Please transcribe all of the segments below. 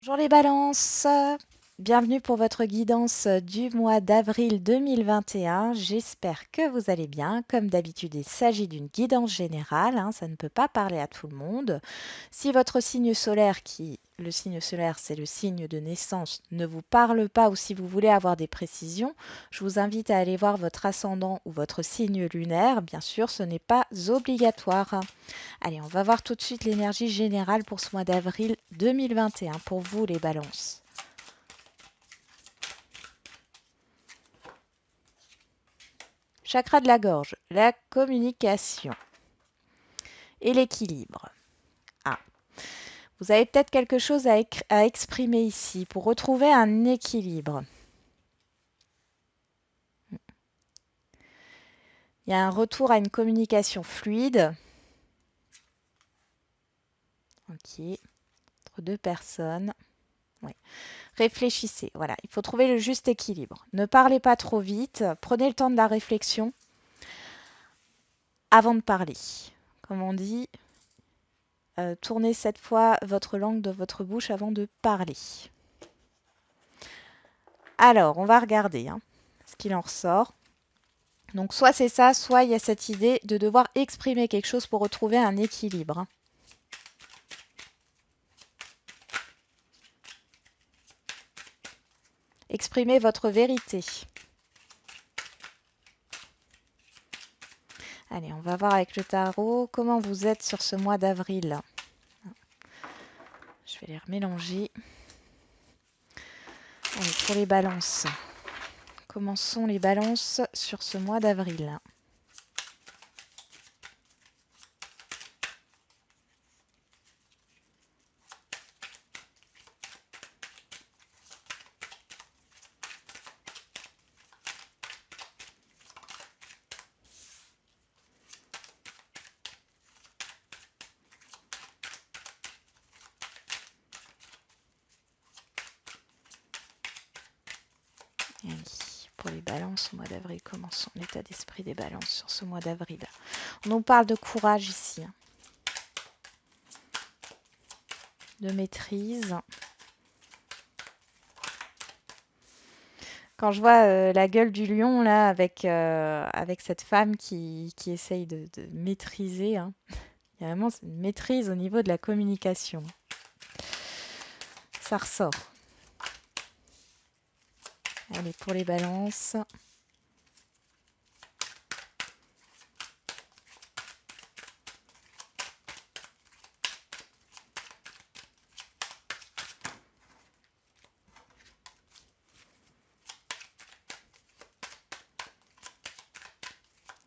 Bonjour les balances, bienvenue pour votre guidance du mois d'avril 2021. J'espère que vous allez bien. Comme d'habitude, il s'agit d'une guidance générale, hein, ça ne peut pas parler à tout le monde. Si votre signe solaire, le signe solaire c'est le signe de naissance, ne vous parle pas ou si vous voulez avoir des précisions, je vous invite à aller voir votre ascendant ou votre signe lunaire. Bien sûr, ce n'est pas obligatoire. Allez, on va voir tout de suite l'énergie générale pour ce mois d'avril 2021 pour vous les balances. Chakra de la gorge, la communication et l'équilibre. Ah, vous avez peut-être quelque chose à exprimer ici pour retrouver un équilibre. Il y a un retour à une communication fluide. Ok, entre deux personnes. Oui. Réfléchissez, voilà, il faut trouver le juste équilibre. Ne parlez pas trop vite, prenez le temps de la réflexion avant de parler. Comme on dit, tournez cette fois votre langue dans votre bouche avant de parler. Alors, on va regarder ce qu'il en ressort. Donc, soit c'est ça, soit il y a cette idée de devoir exprimer quelque chose pour retrouver un équilibre. Exprimez votre vérité. Allez, on va voir avec le tarot comment vous êtes sur ce mois d'avril. Je vais les remélanger. Allez, pour les balances. Comment sont les balances sur ce mois d'avril? Allez, pour les balances au mois d'avril, comment sont l'état d'esprit des balances sur ce mois d'avril? On nous parle de courage ici, de maîtrise. Quand je vois la gueule du lion là avec cette femme qui essaye de maîtriser, il y a vraiment une maîtrise au niveau de la communication. Ça ressort. Allez, pour les balances.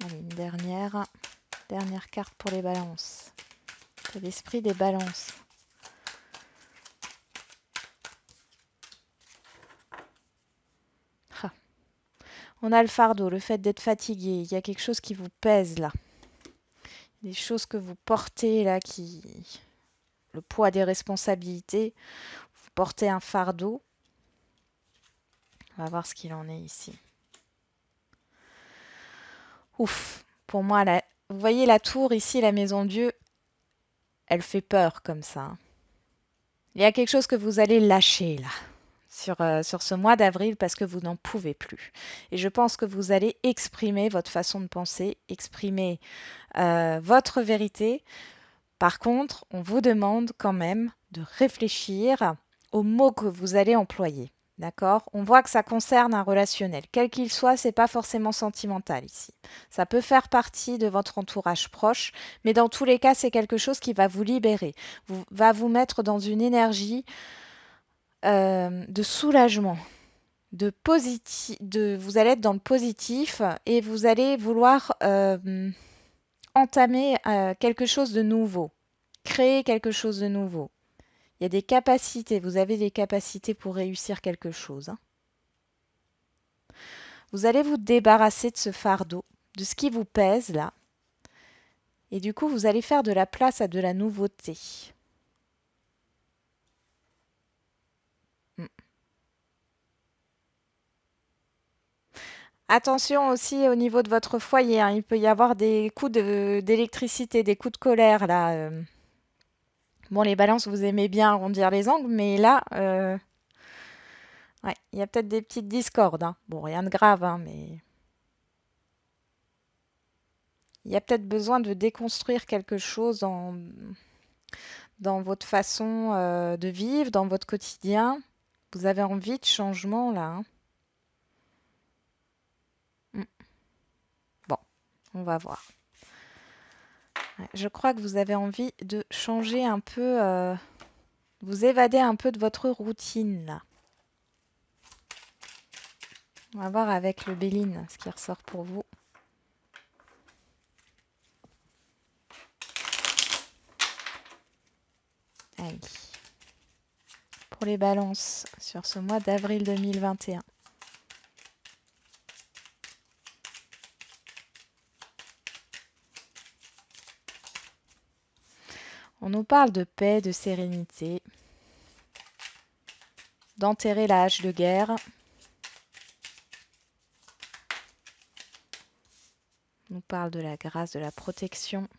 Allez, une dernière carte pour les balances. C'est l'esprit des balances. Ah. On a le fardeau, le fait d'être fatigué. Il y a quelque chose qui vous pèse là. Des choses que vous portez là le poids des responsabilités. Vous portez un fardeau. On va voir ce qu'il en est ici. Ouf, pour moi, vous voyez la tour ici, la maison Dieu, elle fait peur comme ça. Il y a quelque chose que vous allez lâcher là, sur ce mois d'avril parce que vous n'en pouvez plus. Et je pense que vous allez exprimer votre façon de penser, exprimer votre vérité. Par contre, on vous demande quand même de réfléchir aux mots que vous allez employer. D'accord? On voit que ça concerne un relationnel. Quel qu'il soit, c'est pas forcément sentimental ici. Ça peut faire partie de votre entourage proche, mais dans tous les cas, c'est quelque chose qui va vous libérer, va vous mettre dans une énergie de soulagement, vous allez être dans le positif et vous allez vouloir entamer quelque chose de nouveau, créer quelque chose de nouveau. Il y a des capacités, vous avez des capacités pour réussir quelque chose. Vous allez vous débarrasser de ce fardeau, de ce qui vous pèse là. Et du coup, vous allez faire de la place à de la nouveauté. Mm. Attention aussi au niveau de votre foyer, il peut y avoir des coups d'électricité, des coups de colère là, Bon, les balances, vous aimez bien arrondir les angles, mais là, ouais, il y a peut-être des petites discordes, hein. Bon, rien de grave, hein, mais il y a peut-être besoin de déconstruire quelque chose dans votre façon de vivre, dans votre quotidien. Vous avez envie de changement là, hein. Mm. Bon, on va voir. Ouais, je crois que vous avez envie de changer un peu, vous évader un peu de votre routine là. On va voir avec le Béline ce qui ressort pour vous. Allez. Pour les balances sur ce mois d'avril 2021. On nous parle de paix, de sérénité, d'enterrer la hache de guerre. On nous parle de la grâce, de la protection.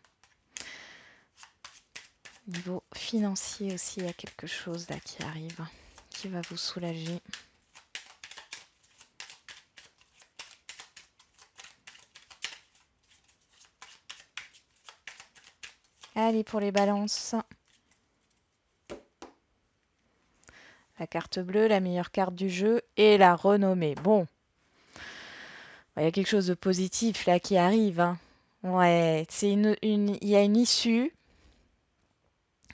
Niveau financier aussi, il y a quelque chose là qui arrive, qui va vous soulager. Allez, pour les balances. La carte bleue, la meilleure carte du jeu et la renommée. Bon, il y a quelque chose de positif là qui arrive, hein. Ouais, il y a une issue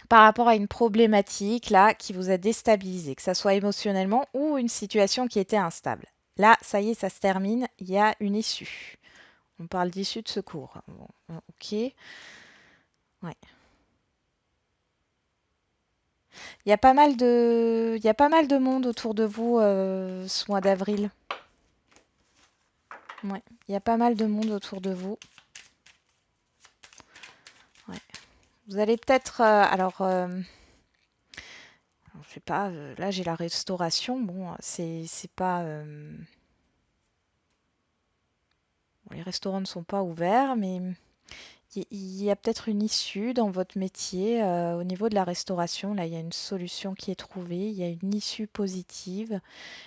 par rapport à une problématique là qui vous a déstabilisé, que ça soit émotionnellement ou une situation qui était instable. Là, ça y est, ça se termine, il y a une issue. On parle d'issue de secours. Bon, ok. Ouais. Il y a pas mal de monde autour de vous ce mois d'avril. Ouais. Il y a pas mal de monde autour de vous. Ouais. Vous allez peut-être, je sais pas, là j'ai la restauration. Bon, c'est pas, bon, les restaurants ne sont pas ouverts, mais il y a peut-être une issue dans votre métier au niveau de la restauration. Là, il y a une solution qui est trouvée, il y a une issue positive.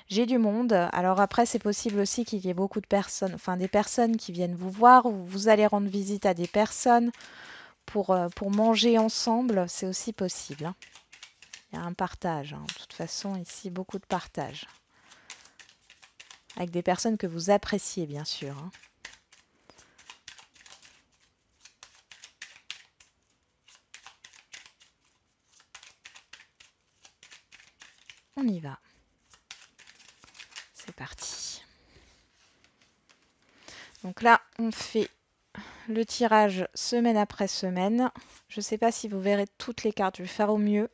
J'ai du monde. Alors après, c'est possible aussi qu'il y ait beaucoup de personnes, enfin des personnes qui viennent vous voir ou vous allez rendre visite à des personnes pour manger ensemble. C'est aussi possible, hein. Il y a un partage, hein. De toute façon, ici, beaucoup de partage. Avec des personnes que vous appréciez, bien sûr, hein. On y va. C'est parti. Donc là, on fait le tirage semaine après semaine. Je ne sais pas si vous verrez toutes les cartes. Je vais faire au mieux.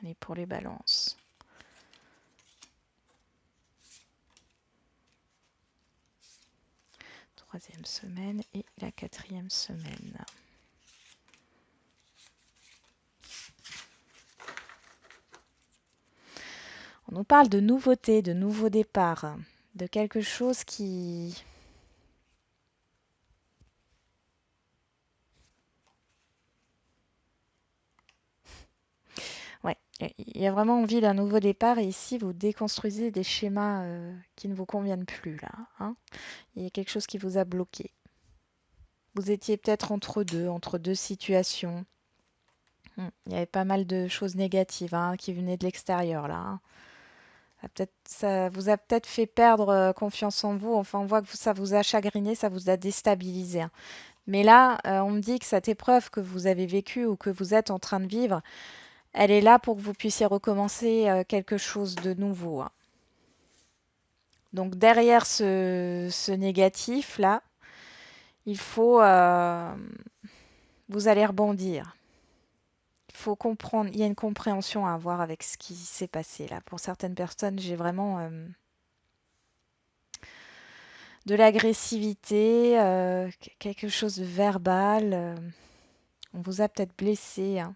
Allez, pour les balances. Troisième semaine et la quatrième semaine. On nous parle de nouveautés, de nouveaux départs, de quelque chose qui... Ouais, il y a vraiment envie d'un nouveau départ et ici vous déconstruisez des schémas qui ne vous conviennent plus là, hein. Il y a quelque chose qui vous a bloqué. Vous étiez peut-être entre deux situations. Il y avait pas mal de choses négatives hein, qui venaient de l'extérieur là, hein. Ça vous a peut-être fait perdre confiance en vous. Enfin, on voit que ça vous a chagriné, ça vous a déstabilisé, hein. Mais là, on me dit que cette épreuve que vous avez vécue ou que vous êtes en train de vivre, elle est là pour que vous puissiez recommencer quelque chose de nouveau, hein. Donc derrière ce négatif-là, il faut... vous allez rebondir. Il faut comprendre, il y a une compréhension à avoir avec ce qui s'est passé là. Pour certaines personnes, j'ai vraiment de l'agressivité, quelque chose de verbal. On vous a peut-être blessé, hein.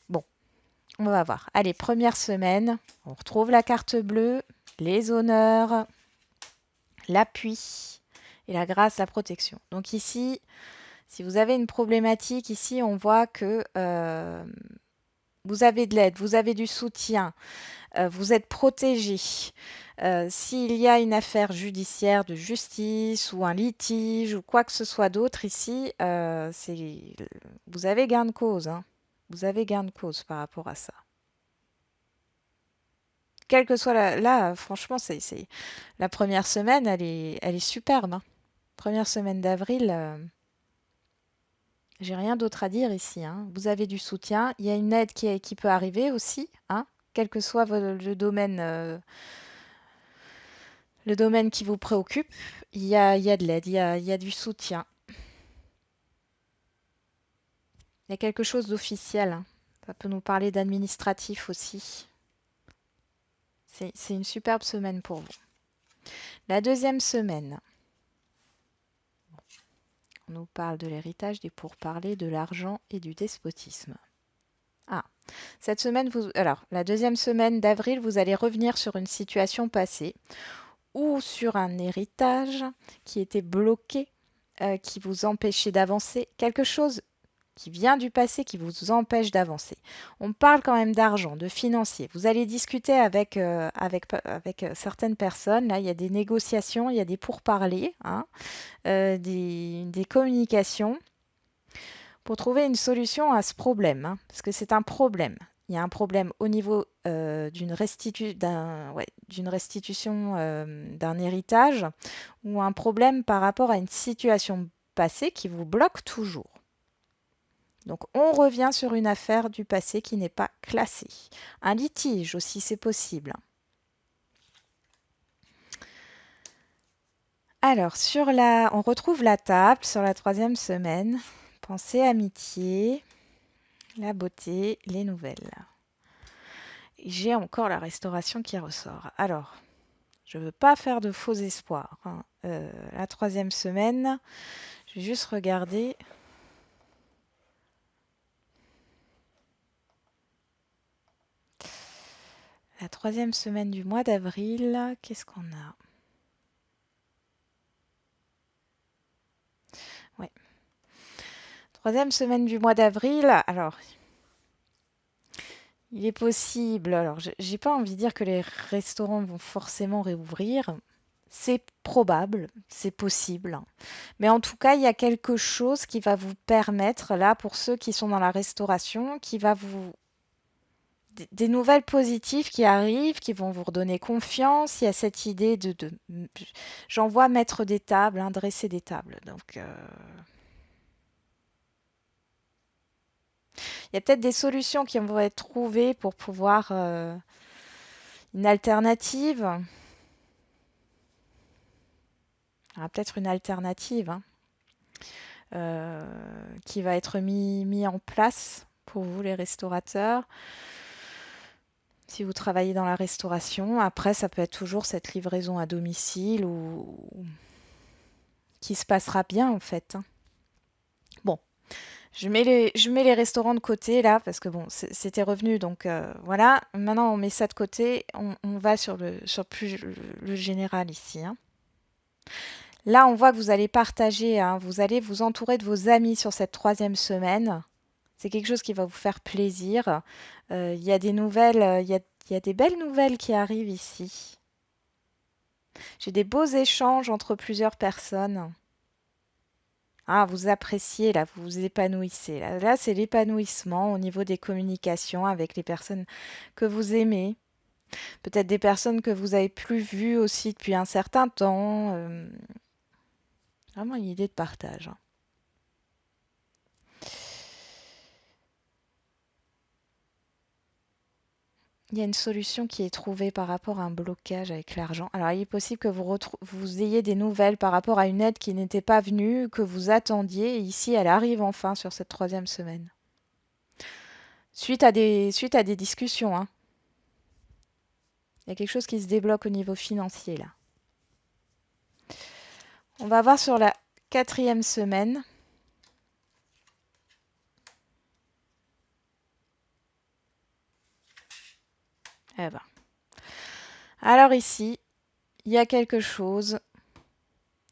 Bon, On va voir. Allez, première semaine, on retrouve la carte bleue, les honneurs, l'appui et la grâce, la protection. Donc ici, si vous avez une problématique, ici, on voit que vous avez de l'aide, vous avez du soutien, vous êtes protégé. S'il y a une affaire judiciaire de justice ou un litige ou quoi que ce soit d'autre ici, vous avez gain de cause, hein. Vous avez gain de cause par rapport à ça. Quelle que soit là, franchement, la première semaine, elle est superbe, hein. Première semaine d'avril, j'ai rien d'autre à dire ici, hein. Vous avez du soutien, il y a une aide qui peut arriver aussi, hein, quel que soit le domaine qui vous préoccupe, il y a de l'aide, il y a du soutien. Il y a quelque chose d'officiel, hein. Ça peut nous parler d'administratif aussi. C'est une superbe semaine pour vous. La deuxième semaine, on nous parle de l'héritage, des pourparlers, de l'argent et du despotisme. Ah, cette semaine, alors, la deuxième semaine d'avril, vous allez revenir sur une situation passée ou sur un héritage qui était bloqué, qui vous empêchait d'avancer, quelque chose qui vient du passé qui vous empêche d'avancer. On parle quand même d'argent, de financier. Vous allez discuter avec certaines personnes. Là, il y a des négociations, il y a des pourparlers, hein, des communications pour trouver une solution à ce problème, hein, parce que c'est un problème. Il y a un problème au niveau d'une restitution d'un héritage ou un problème par rapport à une situation passée qui vous bloque toujours. Donc on revient sur une affaire du passé qui n'est pas classée. Un litige aussi, c'est possible. Alors, on retrouve la table sur la troisième semaine. Pensée, amitié, la beauté, les nouvelles. J'ai encore la restauration qui ressort. Alors, je ne veux pas faire de faux espoirs, hein. La troisième semaine, je vais juste regarder. La troisième semaine du mois d'avril, qu'est-ce qu'on a? Ouais. Troisième semaine du mois d'avril. Alors, il est possible. Alors, j'ai pas envie de dire que les restaurants vont forcément réouvrir. C'est probable, c'est possible. Mais en tout cas, il y a quelque chose qui va vous permettre, là, pour ceux qui sont dans la restauration, des nouvelles positives qui arrivent, qui vont vous redonner confiance. Il y a cette idée j'en vois mettre des tables, hein, dresser des tables. Donc, il y a peut-être des solutions qui vont être trouvées pour pouvoir une alternative. Il y aura peut-être une alternative, hein, qui va être mis en place pour vous, les restaurateurs. Si vous travaillez dans la restauration, après, ça peut être toujours cette livraison à domicile ou qui se passera bien en fait, hein. Bon, je mets les restaurants de côté là parce que bon, c'était revenu donc voilà. Maintenant, on met ça de côté. On va sur plus le général ici, hein. Là, on voit que vous allez partager, hein, vous allez vous entourer de vos amis sur cette troisième semaine. C'est quelque chose qui va vous faire plaisir. Il y a des nouvelles, il y a des belles nouvelles qui arrivent ici. J'ai des beaux échanges entre plusieurs personnes. Ah, vous appréciez, là, vous vous épanouissez. Là, c'est l'épanouissement au niveau des communications avec les personnes que vous aimez. Peut-être des personnes que vous avez plus vues aussi depuis un certain temps. Vraiment une idée de partage, hein. Il y a une solution qui est trouvée par rapport à un blocage avec l'argent. Alors, il est possible que vous ayez des nouvelles par rapport à une aide qui n'était pas venue, que vous attendiez. Et ici, elle arrive enfin sur cette troisième semaine. Suite à des discussions, hein. Il y a quelque chose qui se débloque au niveau financier, là. On va voir sur la quatrième semaine. Eh ben. Alors ici, il y a quelque chose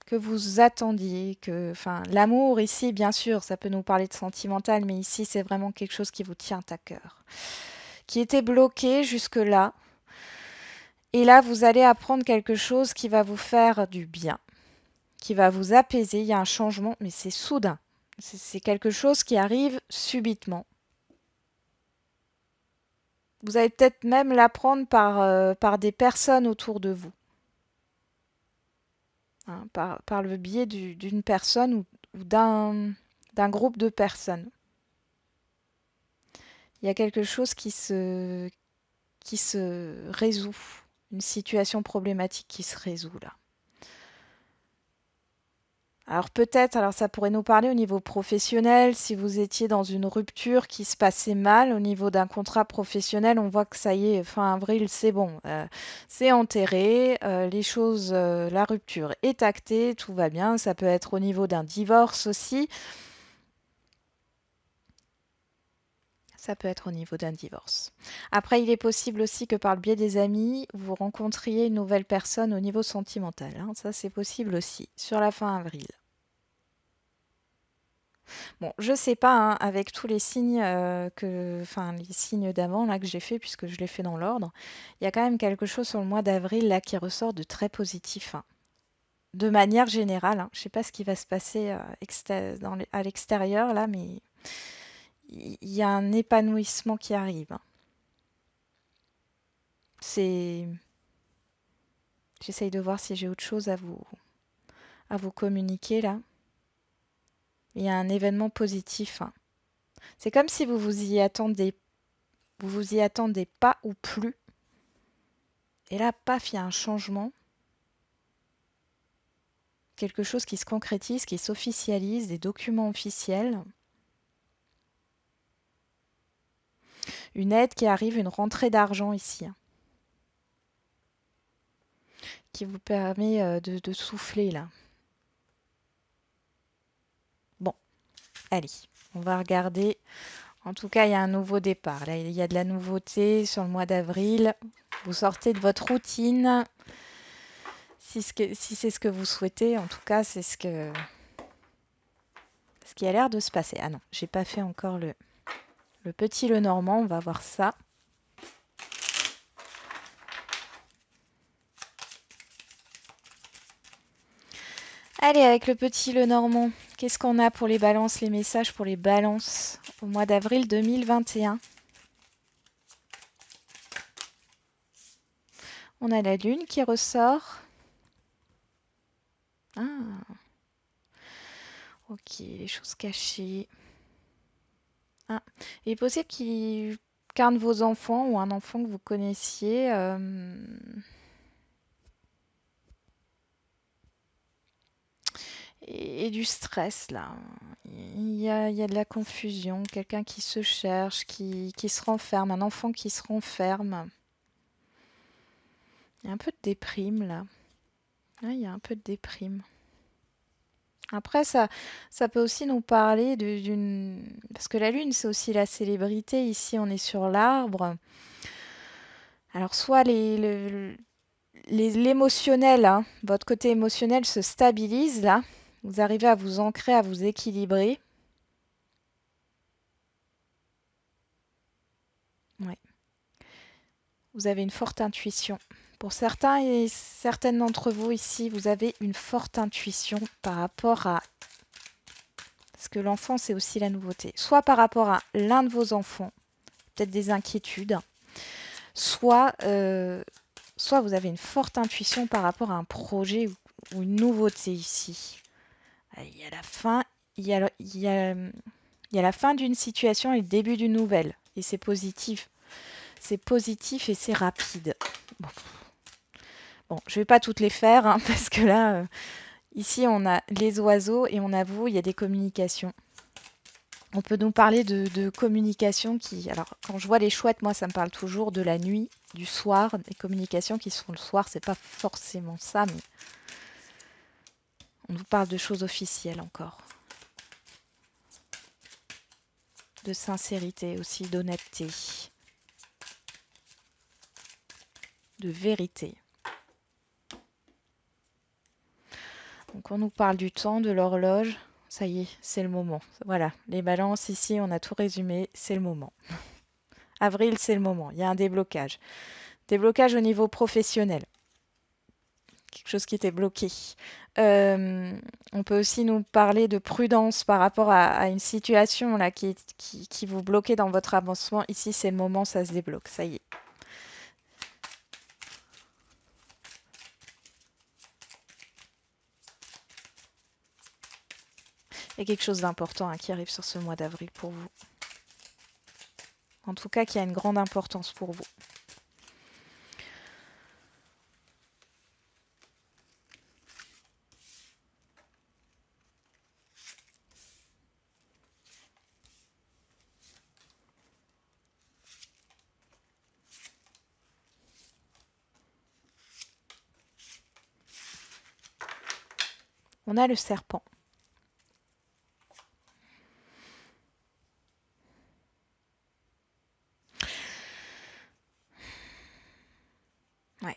que vous attendiez, enfin, l'amour ici, bien sûr, ça peut nous parler de sentimental, mais ici, c'est vraiment quelque chose qui vous tient à cœur, qui était bloqué jusque-là. Et là, vous allez apprendre quelque chose qui va vous faire du bien, qui va vous apaiser. Il y a un changement, mais c'est soudain. C'est quelque chose qui arrive subitement. Vous allez peut-être même l'apprendre par des personnes autour de vous, hein, par le biais d'une personne ou d'un groupe de personnes. Il y a quelque chose qui se résout, une situation problématique qui se résout là. Alors peut-être, alors ça pourrait nous parler au niveau professionnel, si vous étiez dans une rupture qui se passait mal au niveau d'un contrat professionnel, on voit que ça y est, fin avril, c'est bon, c'est enterré, les choses, la rupture est actée, tout va bien. Ça peut être au niveau d'un divorce aussi. Ça peut être au niveau d'un divorce. Après, il est possible aussi que par le biais des amis, vous rencontriez une nouvelle personne au niveau sentimental, hein. Ça, c'est possible aussi, sur la fin avril. Bon, je sais pas, hein, avec tous les signes enfin les signes d'avant là que j'ai fait, puisque je l'ai fait dans l'ordre, il y a quand même quelque chose sur le mois d'avril là qui ressort de très positif, hein. De manière générale, hein. Je sais pas ce qui va se passer à l'extérieur là, mais il y a un épanouissement qui arrive, hein. C'est, j'essaye de voir si j'ai autre chose à vous communiquer là. Il y a un événement positif, hein. C'est comme si vous vous y attendez pas ou plus. Et là, paf, il y a un changement, quelque chose qui se concrétise, qui s'officialise, des documents officiels, une aide qui arrive, une rentrée d'argent ici, hein, qui vous permet de souffler là. Bon, allez, on va regarder. En tout cas, il y a un nouveau départ. Là, il y a de la nouveauté sur le mois d'avril. Vous sortez de votre routine. Si c'est ce que vous souhaitez, en tout cas, c'est ce qui a l'air de se passer. Ah non, j'ai pas fait encore le petit Lenormand. On va voir ça. Allez, avec le petit Lenormand, qu'est-ce qu'on a pour les balances, les messages pour les balances au mois d'avril 2021? On a la lune qui ressort. Ah, ok, les choses cachées. Ah, il est possible qu'un de vos enfants ou un enfant que vous connaissiez ait du stress là. Il y a de la confusion, quelqu'un qui se cherche, qui se renferme, un enfant qui se renferme. Il y a un peu de déprime là. Ouais, il y a un peu de déprime. Après, ça peut aussi nous parler d'une... Parce que la lune, c'est aussi la célébrité. Ici, on est sur l'arbre. Alors, soit l'émotionnel, hein, votre côté émotionnel se stabilise là. Vous arrivez à vous ancrer, à vous équilibrer. Ouais. Vous avez une forte intuition. Pour certains et certaines d'entre vous ici, vous avez une forte intuition par rapport à... Parce que l'enfant, c'est aussi la nouveauté. Soit par rapport à l'un de vos enfants, peut-être des inquiétudes, soit, soit vous avez une forte intuition par rapport à un projet ou une nouveauté ici. Il y a la fin, il y a la fin d'une situation et le début d'une nouvelle. Et c'est positif. C'est positif et c'est rapide. Bon, bon je ne vais pas toutes les faire, hein, parce que là, ici, on a les oiseaux et on avoue, il y a des communications. On peut nous parler de communication qui... Alors, quand je vois les chouettes, moi, ça me parle toujours de la nuit, du soir, des communications qui se font le soir. C'est pas forcément ça, mais on nous parle de choses officielles encore. De sincérité aussi, d'honnêteté. de vérité. Donc on nous parle du temps, de l'horloge. Ça y est, c'est le moment. Voilà, les balances ici, on a tout résumé, c'est le moment. Avril, c'est le moment. Il y a un déblocage. Déblocage au niveau professionnel. Quelque chose qui était bloqué. On peut aussi nous parler de prudence par rapport à une situation là, qui vous bloquait dans votre avancement. Ici, c'est le moment, ça se débloque. Ça y est. Il y a quelque chose d'important hein, qui arrive sur ce mois d'avril pour vous. En tout cas, qui a une grande importance pour vous. On a le serpent. Ouais.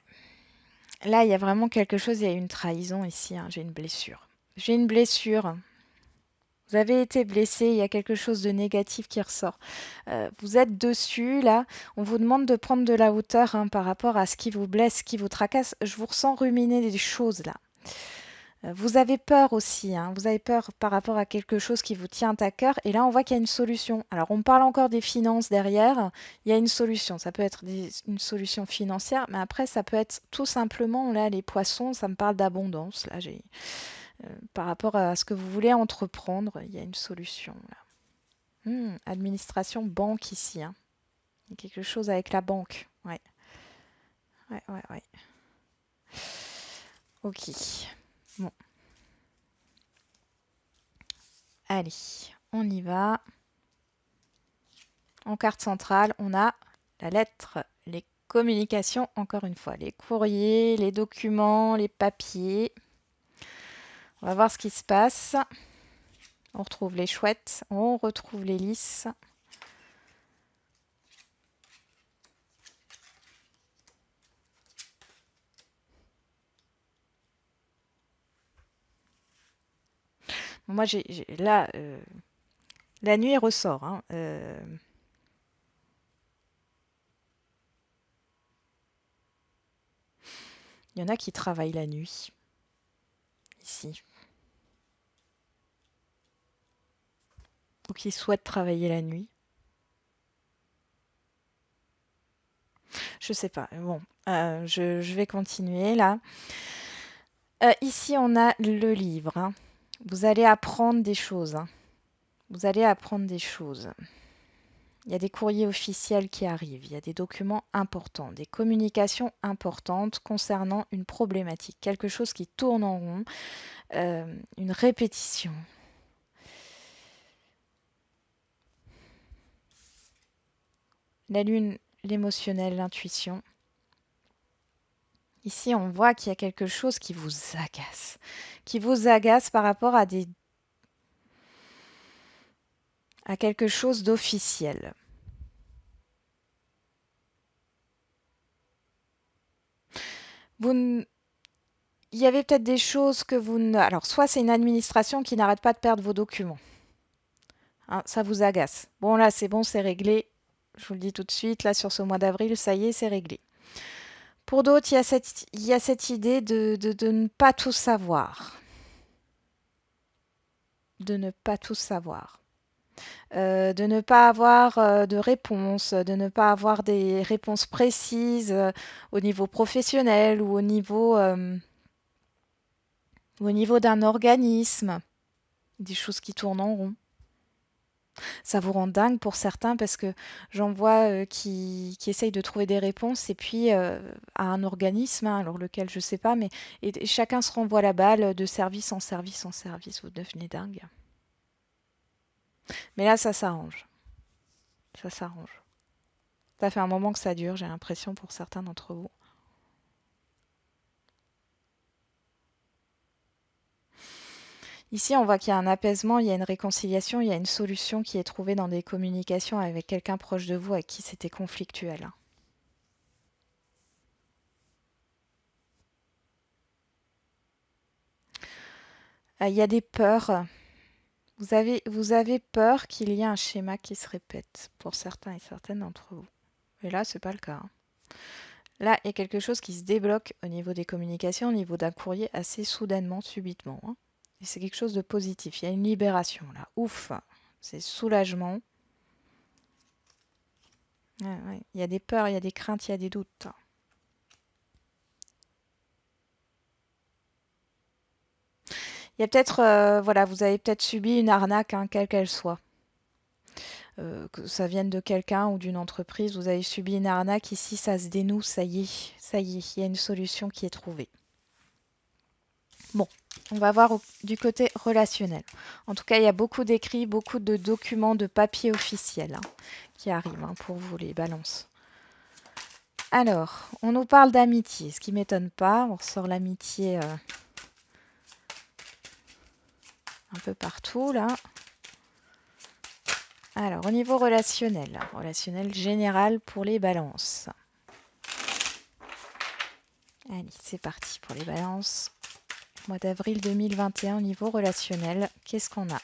Là, il y a vraiment quelque chose, il y a une trahison ici. Hein, j'ai une blessure. J'ai une blessure. Vous avez été blessé, il y a quelque chose de négatif qui ressort. Vous êtes dessus, là. On vous demande de prendre de la hauteur hein, par rapport à ce qui vous blesse, ce qui vous tracasse. Je vous ressens ruminer des choses, là. Vous avez peur aussi, hein. Vous avez peur par rapport à quelque chose qui vous tient à cœur. Et là, on voit qu'il y a une solution. Alors, on parle encore des finances derrière. Il y a une solution. Ça peut être une solution financière, mais après, ça peut être tout simplement, là, les poissons, ça me parle d'abondance. Là, par rapport à ce que vous voulez entreprendre, il y a une solution, là. Administration, banque ici, hein. Il y a quelque chose avec la banque. Ouais, ouais, ouais, ouais. Ok. Bon. Allez, on y va. En carte centrale, on a la lettre, les communications, encore une fois, les courriers, les documents, les papiers. On va voir ce qui se passe. On retrouve les chouettes, on retrouve les lisses. Moi, là, la nuit ressort. Hein. Il y en a qui travaillent la nuit, ici. Ou qui souhaitent travailler la nuit. Je sais pas. Bon, je vais continuer là. Ici, on a le livre. Hein. Vous allez apprendre des choses. Hein. Vous allez apprendre des choses. Il y a des courriers officiels qui arrivent, il y a des documents importants, des communications importantes concernant une problématique, quelque chose qui tourne en rond, une répétition. La lune, l'émotionnel, l'intuition. Ici, on voit qu'il y a quelque chose qui vous agace par rapport à quelque chose d'officiel. Il y avait peut-être des choses que vous ne... Alors, soit c'est une administration qui n'arrête pas de perdre vos documents. Hein, ça vous agace. Bon, là, c'est bon, c'est réglé. Je vous le dis tout de suite, là, sur ce mois d'avril, ça y est, c'est réglé. Pour d'autres, il y a cette idée de ne pas tout savoir. De ne pas tout savoir. De ne pas avoir de réponse, de ne pas avoir des réponses précises au niveau professionnel ou au niveau d'un organisme, des choses qui tournent en rond. Ça vous rend dingue pour certains parce que j'en vois qui essayent de trouver des réponses et puis à un organisme, hein, alors lequel je sais pas, mais et chacun se renvoie la balle de service en service en service. Vous devenez dingue. Mais là, ça s'arrange. Ça s'arrange. Ça fait un moment que ça dure, j'ai l'impression pour certains d'entre vous. Ici, on voit qu'il y a un apaisement, il y a une réconciliation, il y a une solution qui est trouvée dans des communications avec quelqu'un proche de vous avec qui c'était conflictuel. Il y a des peurs. Vous avez peur qu'il y ait un schéma qui se répète pour certains et certaines d'entre vous. Et là, c'est pas le cas, hein. Là, il y a quelque chose qui se débloque au niveau des communications, au niveau d'un courrier assez soudainement, subitement, hein. Et c'est quelque chose de positif. Il y a une libération là. Ouf, c'est soulagement. Ouais, ouais. Il y a des peurs, il y a des craintes, il y a des doutes. Il y a peut-être, voilà, vous avez peut-être subi une arnaque, hein, quelle qu'elle soit. Que ça vienne de quelqu'un ou d'une entreprise, vous avez subi une arnaque, ici ça se dénoue, ça y est, il y a une solution qui est trouvée. Bon, on va voir du côté relationnel. En tout cas, il y a beaucoup d'écrits, beaucoup de documents, de papiers officiels, hein, qui arrivent, hein, pour vous les balances. Alors, on nous parle d'amitié, ce qui ne m'étonne pas. On ressort l'amitié un peu partout là. Alors, au niveau relationnel, relationnel général pour les balances. Allez, c'est parti pour les balances. Mois d'avril 2021 au niveau relationnel, qu'est-ce qu'on a?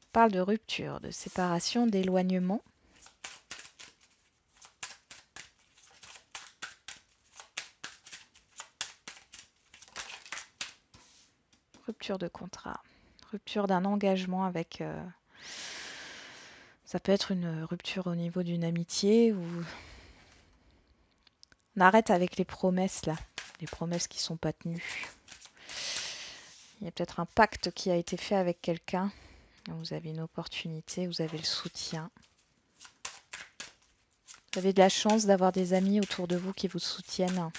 On parle de rupture, de séparation, d'éloignement. Rupture de contrat, rupture d'un engagement avec... ça peut être une rupture au niveau d'une amitié ou... On arrête avec les promesses là, les promesses qui ne sont pas tenues. Il y a peut-être un pacte qui a été fait avec quelqu'un. Vous avez une opportunité, vous avez le soutien. Vous avez de la chance d'avoir des amis autour de vous qui vous soutiennent.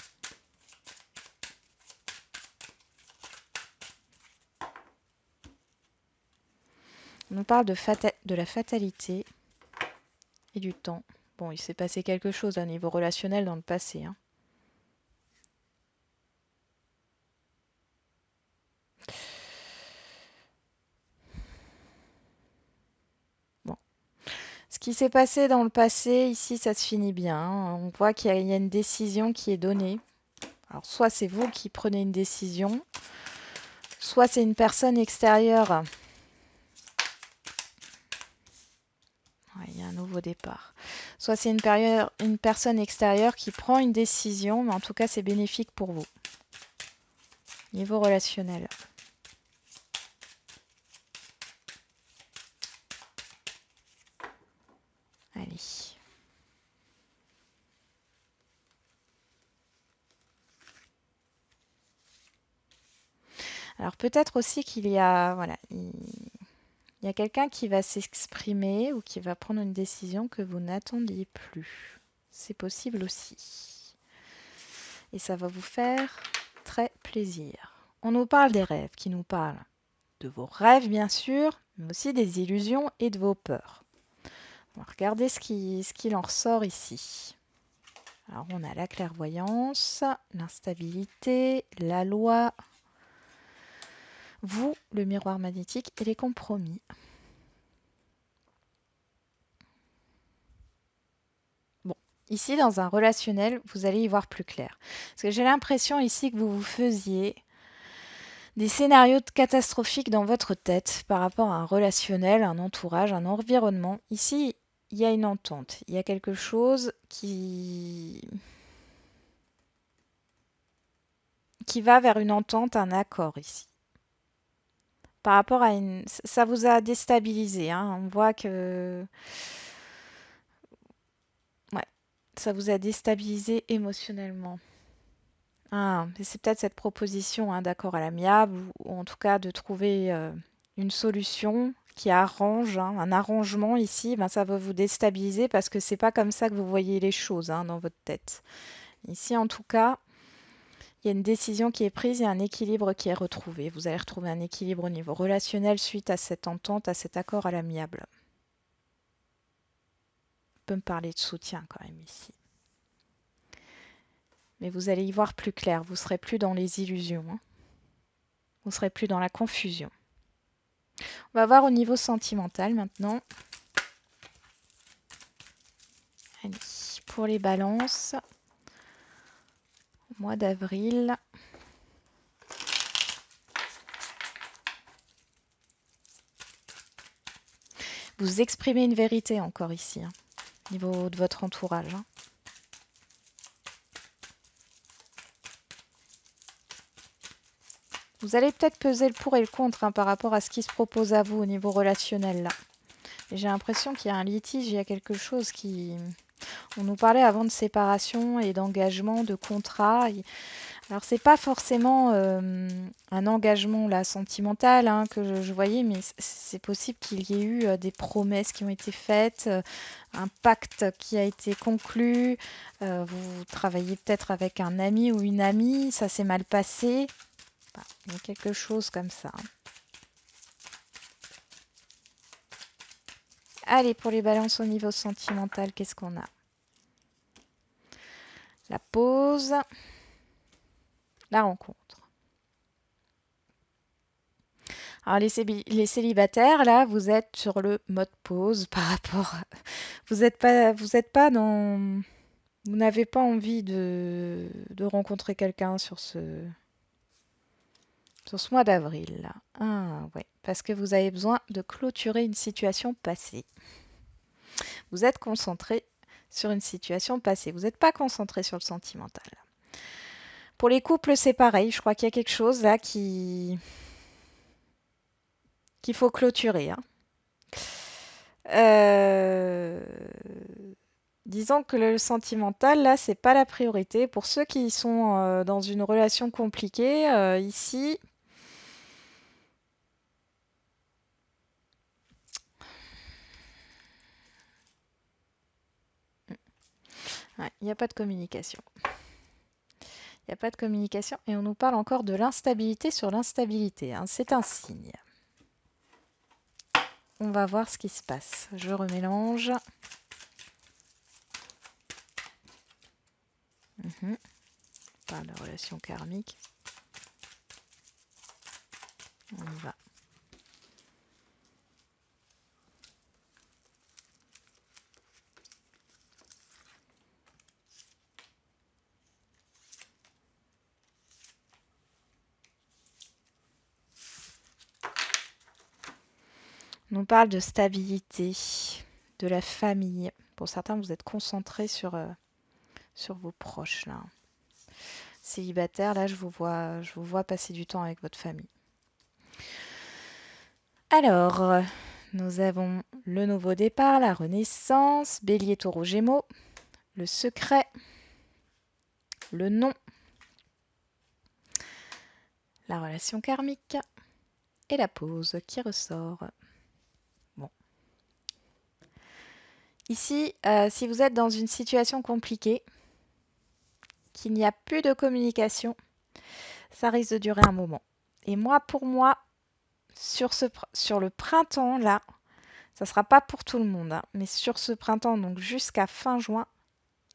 On nous parle de la fatalité et du temps. Bon, il s'est passé quelque chose à niveau relationnel dans le passé, hein. Bon. Ce qui s'est passé dans le passé, ici, ça se finit bien, hein. On voit qu'il y a une décision qui est donnée. Alors, soit c'est vous qui prenez une décision, soit c'est une personne extérieure. Ouais, il y a un nouveau départ. Soit c'est une personne extérieure qui prend une décision, mais en tout cas, c'est bénéfique pour vous. Niveau relationnel. Allez. Alors peut-être aussi qu'il y a, voilà, il y a quelqu'un qui va s'exprimer ou qui va prendre une décision que vous n'attendiez plus. C'est possible aussi. Et ça va vous faire très plaisir. On nous parle des rêves, qui nous parlent de vos rêves bien sûr, mais aussi des illusions et de vos peurs. On va regarder ce qu'il en ressort ici. Alors on a la clairvoyance, l'instabilité, la loi, vous, le miroir magnétique et les compromis. Bon, ici dans un relationnel, vous allez y voir plus clair. Parce que j'ai l'impression ici que vous vous faisiez des scénarios catastrophiques dans votre tête par rapport à un relationnel, un entourage, un environnement. Ici, il y a une entente, il y a quelque chose qui va vers une entente, un accord ici. Par rapport à une... Ça vous a déstabilisé, hein. On voit que... Ouais, ça vous a déstabilisé émotionnellement. Ah, mais c'est peut-être cette proposition, hein, d'accord à l'amiable, ou en tout cas de trouver une solution qui arrange, hein, un arrangement ici, ben, ça va vous déstabiliser parce que c'est pas comme ça que vous voyez les choses, hein, dans votre tête. Ici, en tout cas, il y a une décision qui est prise et un équilibre qui est retrouvé. Vous allez retrouver un équilibre au niveau relationnel suite à cette entente, à cet accord à l'amiable. On peut me parler de soutien quand même ici. Mais vous allez y voir plus clair, vous ne serez plus dans les illusions, hein. Vous ne serez plus dans la confusion. On va voir au niveau sentimental maintenant. Allez. Pour les balances, au mois d'avril, vous exprimez une vérité encore ici, hein, au niveau de votre entourage. Hein. Vous allez peut-être peser le pour et le contre hein, par rapport à ce qui se propose à vous au niveau relationnel. Là. J'ai l'impression qu'il y a un litige, il y a quelque chose qui... On nous parlait avant de séparation et d'engagement, de contrat. Alors, c'est pas forcément un engagement là, sentimental hein, que je voyais, mais c'est possible qu'il y ait eu des promesses qui ont été faites, un pacte qui a été conclu. Vous travaillez peut-être avec un ami ou une amie, ça s'est mal passé. Enfin, il y a quelque chose comme ça. Allez, pour les balances au niveau sentimental, qu'est-ce qu'on a? La pause, la rencontre. Alors les célibataires, là, vous êtes sur le mode pause par rapport... Vous êtes pas dans... Vous n'avez pas envie de rencontrer quelqu'un sur ce mois d'avril, là. Ah, ouais, parce que vous avez besoin de clôturer une situation passée. Vous êtes concentré sur une situation passée. Vous n'êtes pas concentré sur le sentimental. Pour les couples, c'est pareil. Je crois qu'il y a quelque chose là qu'il faut clôturer. Hein. Euh, Disons que le sentimental, là, c'est pas la priorité. Pour ceux qui sont dans une relation compliquée, ici, ouais, il n'y a pas de communication. Il n'y a pas de communication et on nous parle encore de l'instabilité sur l'instabilité. Hein. C'est un signe. On va voir ce qui se passe. Je remélange. On parle de relation karmique. On y va. On nous parle de stabilité, de la famille. Pour certains, vous êtes concentrés sur vos proches là. Célibataire, là, je vous vois passer du temps avec votre famille. Alors, nous avons le nouveau départ, la renaissance, Bélier, Taureau, Gémeaux, le secret, le non, la relation karmique et la pause qui ressort. Bon. Ici, si vous êtes dans une situation compliquée, qu'il n'y a plus de communication, ça risque de durer un moment. Et moi, pour moi, sur le printemps, là, ça ne sera pas pour tout le monde, hein, mais sur ce printemps, donc jusqu'à fin juin,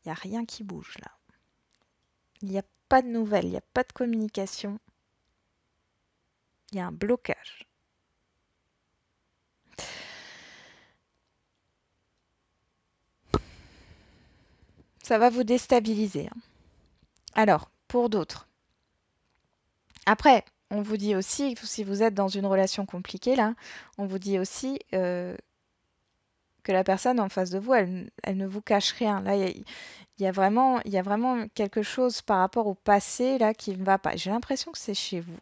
il n'y a rien qui bouge là. Il n'y a pas de nouvelles, il n'y a pas de communication. Il y a un blocage. Ça va vous déstabiliser. Hein. Alors, pour d'autres. Après, on vous dit aussi, si vous êtes dans une relation compliquée, là, on vous dit aussi que la personne en face de vous, elle ne vous cache rien. Là, il y a vraiment quelque chose par rapport au passé là qui ne va pas. J'ai l'impression que c'est chez vous.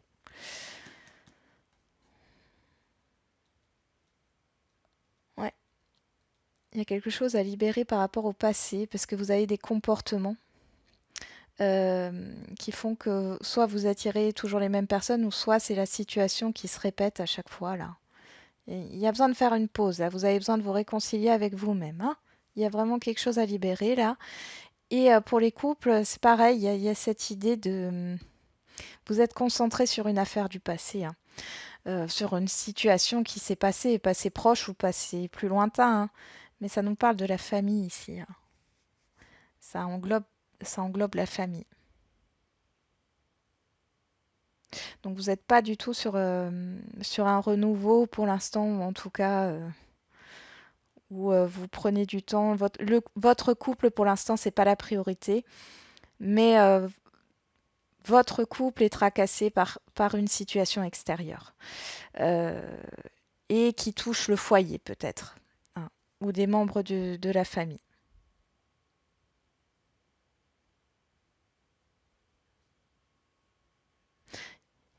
Ouais, il y a quelque chose à libérer par rapport au passé parce que vous avez des comportements qui font que soit vous attirez toujours les mêmes personnes ou soit c'est la situation qui se répète à chaque fois là. Et il y a besoin de faire une pause là. Vous avez besoin de vous réconcilier avec vous-même. Hein. Il y a vraiment quelque chose à libérer là. Et pour les couples, c'est pareil. Il y a cette idée de vous êtes concentré sur une affaire du passé, hein, sur une situation qui s'est passée, passé proche ou passé plus lointain. Hein. Mais ça nous parle de la famille ici. Hein. Ça englobe, ça englobe la famille. Donc vous n'êtes pas du tout sur un renouveau pour l'instant, ou en tout cas, où vous prenez du temps. Votre couple, pour l'instant, c'est pas la priorité, mais votre couple est tracassé par une situation extérieure euh, et qui touche le foyer peut-être, hein, ou des membres de la famille.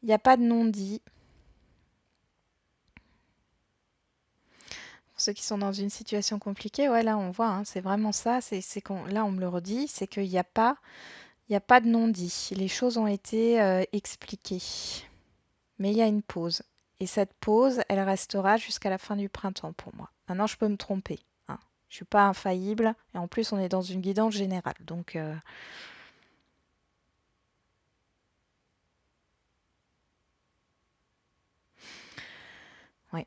Il n'y a pas de non-dit. Pour ceux qui sont dans une situation compliquée, ouais, là on voit, hein, c'est vraiment ça. Là on me le redit, c'est qu'il n'y a pas, il y a pas de non-dit. Les choses ont été expliquées, mais il y a une pause. Et cette pause, elle restera jusqu'à la fin du printemps pour moi. Maintenant, je peux me tromper, hein. Je suis pas infaillible. Et en plus, on est dans une guidance générale. Donc, ouais.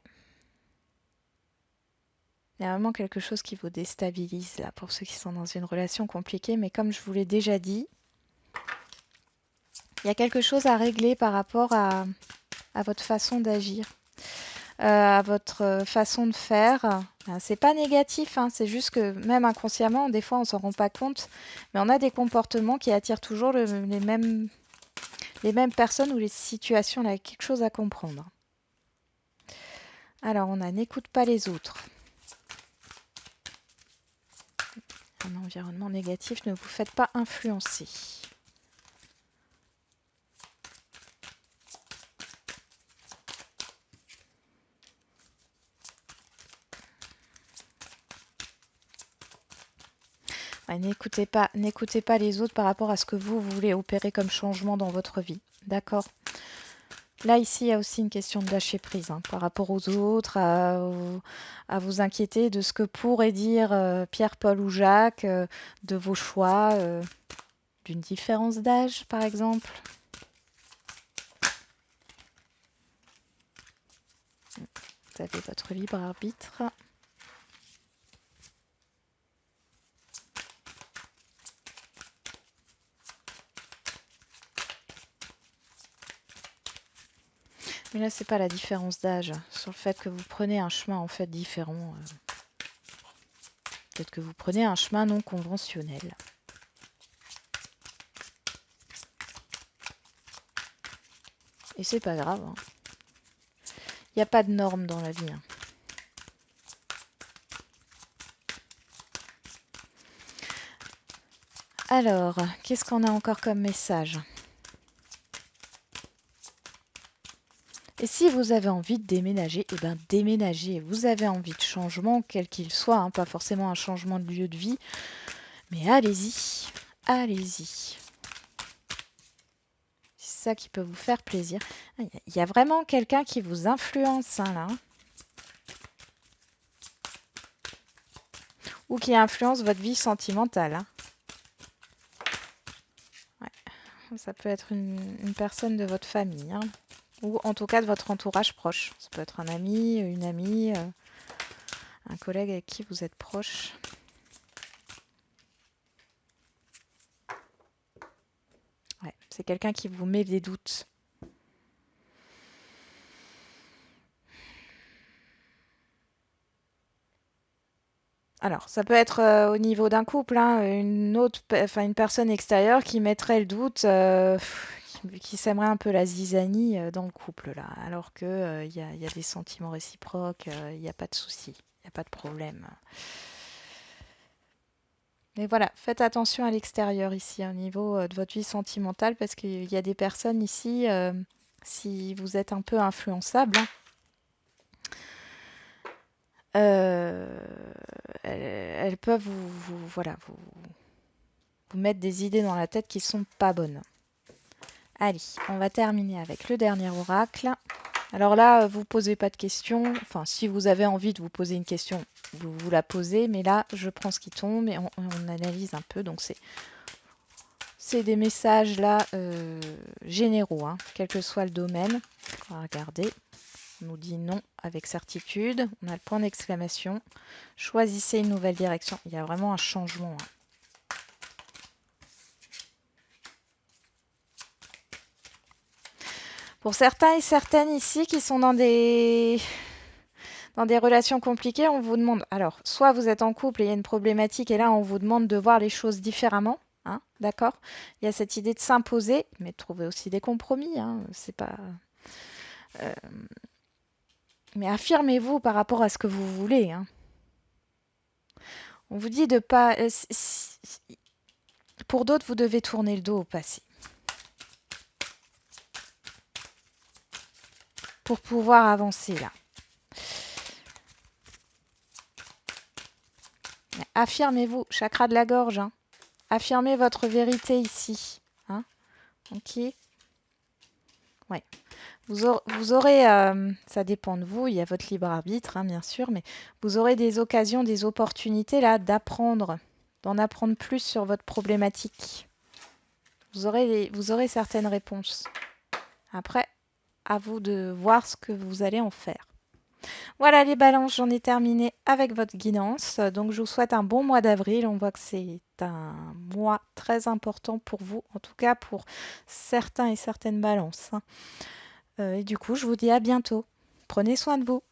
Il y a vraiment quelque chose qui vous déstabilise là pour ceux qui sont dans une relation compliquée. Mais comme je vous l'ai déjà dit, il y a quelque chose à régler par rapport à votre façon d'agir, à votre façon de faire. C'est pas négatif, hein, c'est juste que même inconsciemment, des fois on s'en rend pas compte, mais on a des comportements qui attirent toujours les mêmes personnes ou les situations. Là, quelque chose à comprendre. Alors on a n'écoute pas les autres. Un environnement négatif, ne vous faites pas influencer. Ouais, n'écoutez pas les autres par rapport à ce que vous voulez opérer comme changement dans votre vie. D'accord? Là, ici, il y a aussi une question de lâcher prise, hein, par rapport aux autres, à vous inquiéter de ce que pourrait dire Pierre, Paul ou Jacques, de vos choix, d'une différence d'âge, par exemple. Vous avez votre libre arbitre. Mais là, c'est pas la différence d'âge, sur le fait que vous prenez un chemin en fait différent. Peut-être que vous prenez un chemin non conventionnel. Et c'est pas grave, hein. Il n'y a pas de normes dans la vie, hein. Alors, qu'est-ce qu'on a encore comme message? Et si vous avez envie de déménager, eh bien déménagez. Vous avez envie de changement, quel qu'il soit, hein, pas forcément un changement de lieu de vie, mais allez-y, allez-y. C'est ça qui peut vous faire plaisir. Il y a vraiment quelqu'un qui vous influence, hein, là, ou qui influence votre vie sentimentale, hein. Ouais. Ça peut être une personne de votre famille, hein, ou en tout cas de votre entourage proche. Ça peut être un ami, une amie, un collègue avec qui vous êtes proche. Ouais, c'est quelqu'un qui vous met des doutes. Alors, ça peut être au niveau d'un couple, hein, une personne extérieure qui mettrait le doute, qui sèmerait un peu la zizanie dans le couple là, alors que il y a des sentiments réciproques, il n'y a pas de souci, il n'y a pas de problème. Mais voilà, faites attention à l'extérieur ici, au niveau de votre vie sentimentale, parce qu'il y a des personnes ici, si vous êtes un peu influençable, hein, euh, elles peuvent voilà, vous mettre des idées dans la tête qui sont pas bonnes. Allez, on va terminer avec le dernier oracle. Alors là, vous posez pas de questions. Enfin, si vous avez envie de vous poser une question, vous la posez. Mais là, je prends ce qui tombe et on analyse un peu. Donc c'est des messages là généraux, hein, quel que soit le domaine. On va regarder. On nous dit non avec certitude. On a le point d'exclamation. Choisissez une nouvelle direction. Il y a vraiment un changement, hein. Pour certains et certaines ici qui sont dans des Dans des relations compliquées, on vous demande, alors, soit vous êtes en couple et il y a une problématique et là, on vous demande de voir les choses différemment, hein, d'accord? Il y a cette idée de s'imposer, mais de trouver aussi des compromis, hein, c'est pas... euh, mais affirmez-vous par rapport à ce que vous voulez, hein. On vous dit de pas... pour d'autres, vous devez tourner le dos au passé pour pouvoir avancer là. Affirmez-vous, chakra de la gorge, hein. Affirmez votre vérité ici, hein. Ok. Ouais. Vous aurez, ça dépend de vous, il y a votre libre arbitre, hein, bien sûr, mais vous aurez des occasions, des opportunités là d'apprendre, d'en apprendre plus sur votre problématique. Vous aurez certaines réponses. Après, à vous de voir ce que vous allez en faire. Voilà les balances, j'en ai terminé avec votre guidance. Donc je vous souhaite un bon mois d'avril. On voit que c'est un mois très important pour vous, en tout cas pour certains et certaines balances, hein. Et du coup, je vous dis à bientôt. Prenez soin de vous.